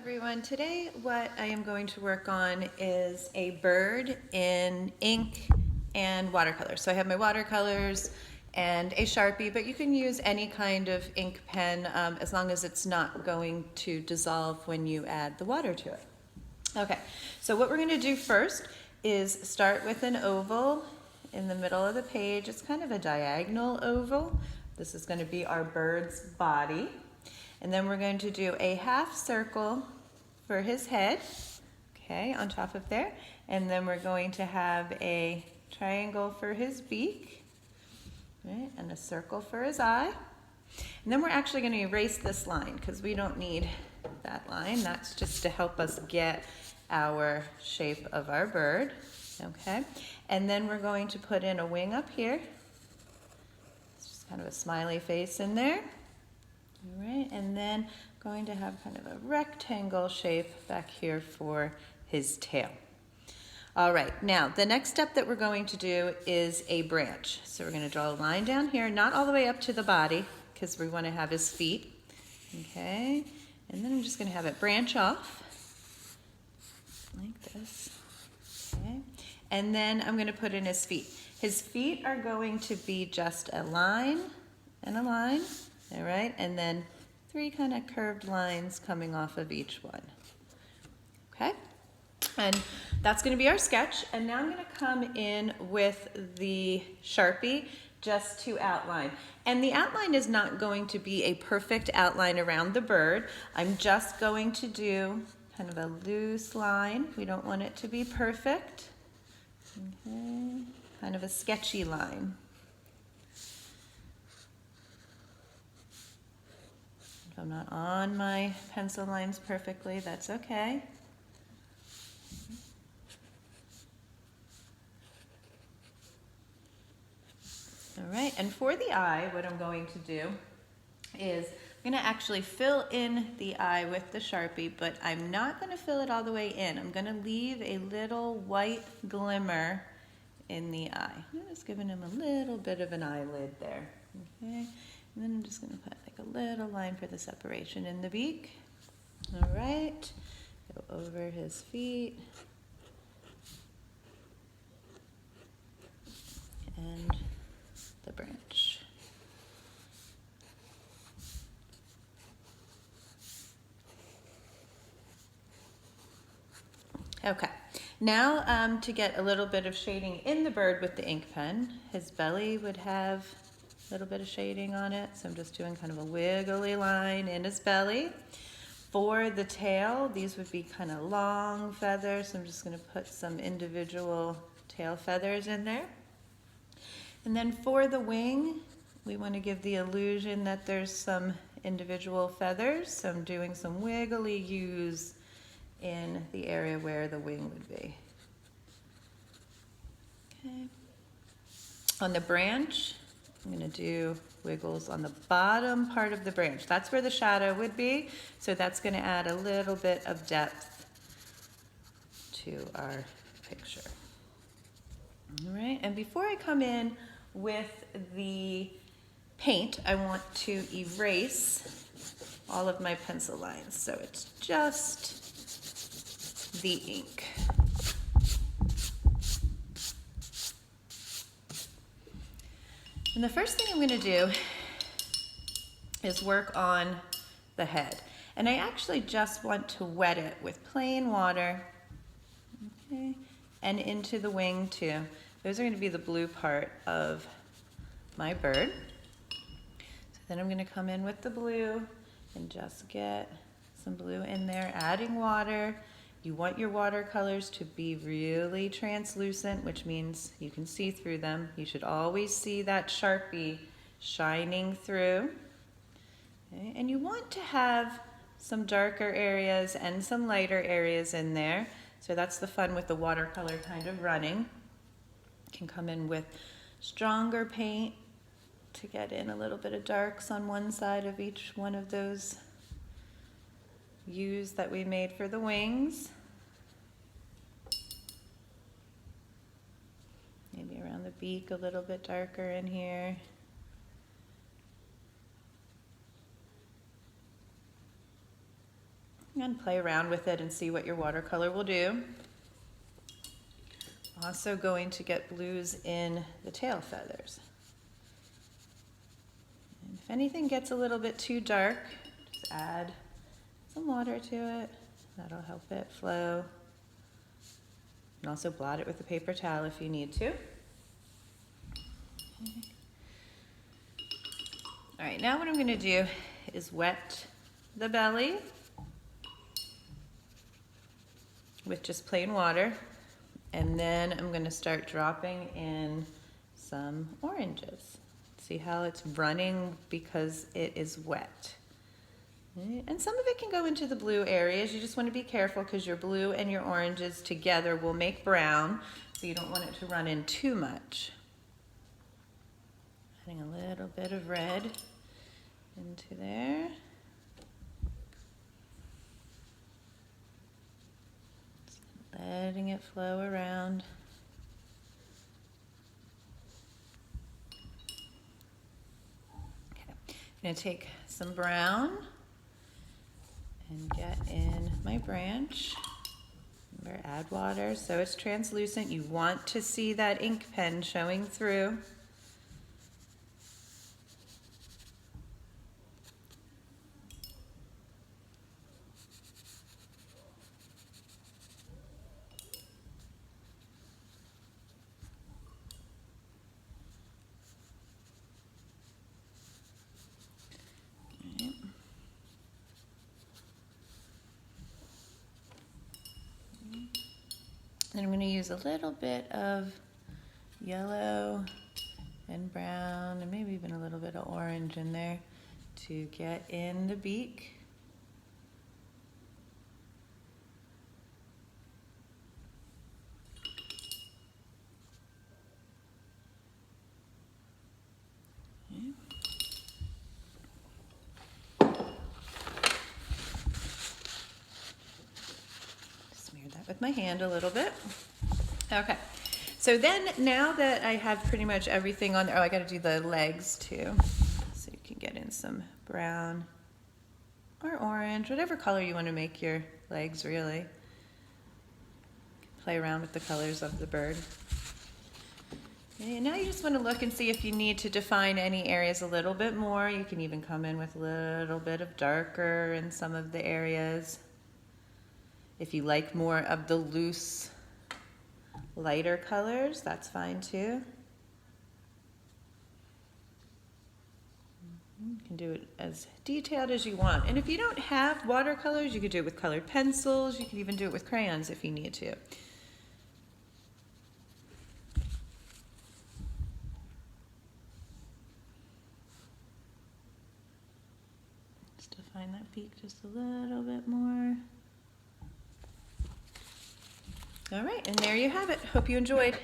everyone. Today what I am going to work on is a bird in ink and watercolor. So I have my watercolors and a Sharpie, but you can use any kind of ink pen as long as it's not going to dissolve when you add the water to it. Okay, so what we're going to do first is start with an oval in the middle of the page. It's kind of a diagonal oval. This is going to be our bird's body. And then we're going to do a half circle for his head, okay, on top of there. And then we're going to have a triangle for his beak, right, and a circle for his eye. And then we're actually going to erase this line because we don't need that line. That's just to help us get our shape of our bird, okay? And then we're going to put in a wing up here. It's just kind of a smiley face in there. All right, and then going to have kind of a rectangle shape back here for his tail. All right, now the next step that we're going to do is a branch. So we're going to draw a line down here, not all the way up to the body because we want to have his feet. Okay, and then I'm just going to have it branch off like this. Okay, and then I'm going to put in his feet. His feet are going to be just a line and a line. All right, and then 3 kind of curved lines coming off of each one. Okay, and that's going to be our sketch. And now I'm going to come in with the Sharpie just to outline. And the outline is not going to be a perfect outline around the bird. I'm just going to do kind of a loose line. We don't want it to be perfect. Okay, kind of a sketchy line. If I'm not on my pencil lines perfectly, that's okay. All right, and for the eye, what I'm going to do is I'm going to actually fill in the eye with the Sharpie, but I'm not going to fill it all the way in. I'm going to leave a little white glimmer in the eye. I'm just giving him a little bit of an eyelid there. Okay. And then I'm just going to put like a little line for the separation in the beak. All right, go over his feet. And the branch. Okay, now to get a little bit of shading in the bird with the ink pen, his belly would have a little bit of shading on it, so I'm just doing kind of a wiggly line in his belly. For the tail, these would be kind of long feathers, so I'm just going to put some individual tail feathers in there. And then for the wing, we want to give the illusion that there's some individual feathers, so I'm doing some wiggly U's in the area where the wing would be. Okay. On the branch, I'm going to do wiggles on the bottom part of the branch. That's where the shadow would be, so that's going to add a little bit of depth to our picture. All right, and before I come in with the paint, I want to erase all of my pencil lines, so it's just the ink. And the first thing I'm going to do is work on the head. And I actually just want to wet it with plain water, okay, and into the wing too. Those are going to be the blue part of my bird. So then I'm going to come in with the blue and just get some blue in there, adding water. You want your watercolors to be really translucent, which means you can see through them. You should always see that Sharpie shining through. Okay? And you want to have some darker areas and some lighter areas in there. So that's the fun with the watercolor kind of running. You can come in with stronger paint to get in a little bit of darks on one side of each one of those U's that we made for the wings. Maybe around the beak a little bit darker in here. And play around with it and see what your watercolor will do. Also going to get blues in the tail feathers. And if anything gets a little bit too dark, just add some water to it. That'll help it flow. And also blot it with a paper towel if you need to. Okay. All right, now what I'm going to do is wet the belly with just plain water, and then I'm going to start dropping in some oranges. See how it's running because it is wet. And some of it can go into the blue areas. You just want to be careful because your blue and your oranges together will make brown, so you don't want it to run in too much. Adding a little bit of red into there. Just letting it flow around. Okay, I'm going to take some brown and get in my branch. Remember, add water so it's translucent. You want to see that ink pen showing through. Then I'm going to use a little bit of yellow and brown and maybe even a little bit of orange in there to get in the beak. With my hand a little bit. Okay, so then now that I have pretty much everything on there, oh, I gotta do the legs too. So you can get in some brown or orange, whatever color you want to make your legs really. Play around with the colors of the bird. And now you just want to look and see if you need to define any areas a little bit more. You can even come in with a little bit of darker in some of the areas. If you like more of the loose, lighter colors, that's fine too. You can do it as detailed as you want. And if you don't have watercolors, you could do it with colored pencils. You can even do it with crayons if you need to. Just define that beak just a little bit more. All right, and there you have it. Hope you enjoyed.